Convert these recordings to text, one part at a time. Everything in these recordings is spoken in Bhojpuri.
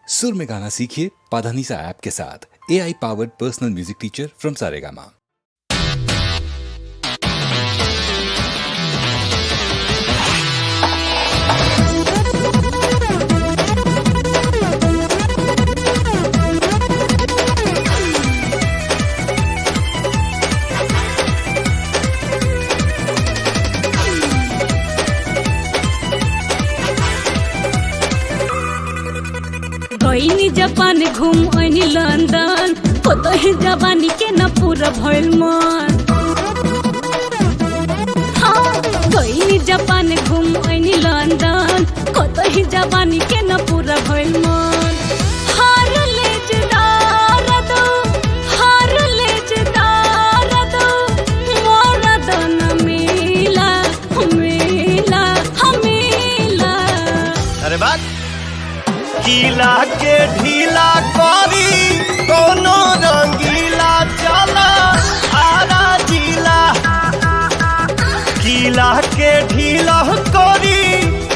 सुर में गाना सीखिए पाधानीसा ऐप के साथ। AI powered personal music teacher from Saregama. गईनी जापान घूम आईनी लंदन, कतही जवानी के न पूरा भइल मन। हाँ, गईनी जापान घूम आईनी लंदन, कतही जवानी के न पूरा भइल मन। हार लेजदार दो, हार लेजदार दो, मोरा दन मिला मिला मिला। अरे बात गीला के ढीला करी कोनो रंगीला चला आरा जिला। गीला के ढीला करी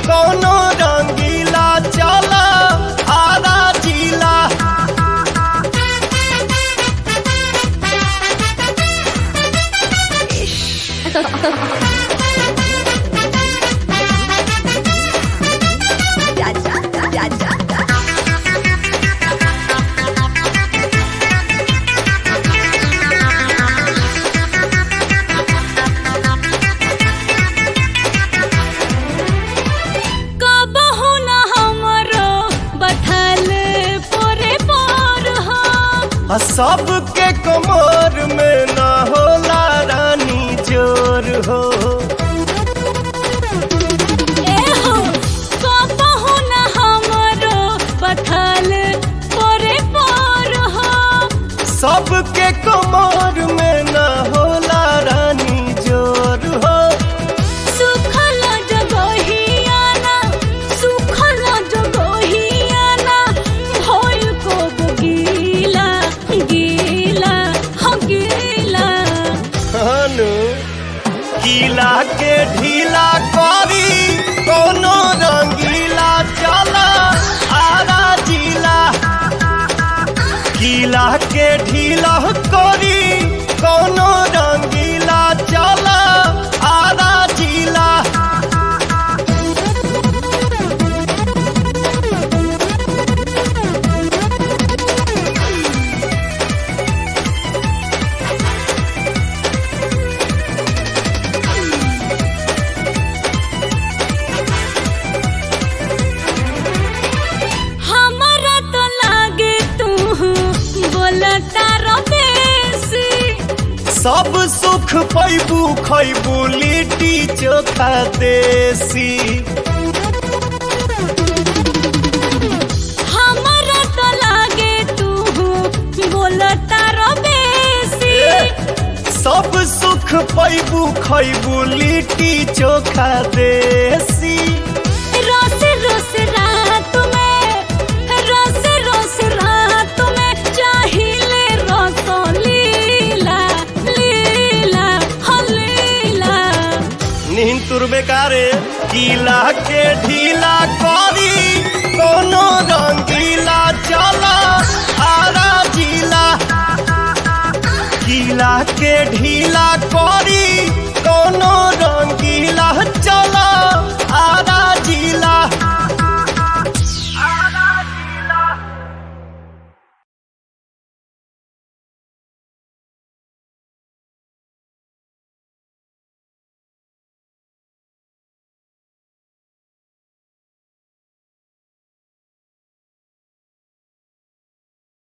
कोनो रंगीला चला आरा जिला। सबके कमर में ना होला रानी जोर हो। एहो कबहु ना हमरो बथल पोरे पोर हो। सबके कमर में ना होला रानी जोर हो। सुखल जगहिया ना, सुखल जगहिया ना, भइल को गीला गीला हो गीला। हनु गीला के ढीला करी कोनो रंगीला चला आरा जिला। गीला के ढीला करी कोनो रंगीला चला आरा जिला। सब सुख पैबू खैबू लिट्टी चोखा देसी। हमरा तो लागे तू बोलता रो बेसी। सब सुख पैबू खैबू लिट्टी चोखा देसी। रोस रोस रात में, रोस रोस रात में चाहिले रसलीला लीला हो लीला। नींद तुर बेकारे गीला के ढीला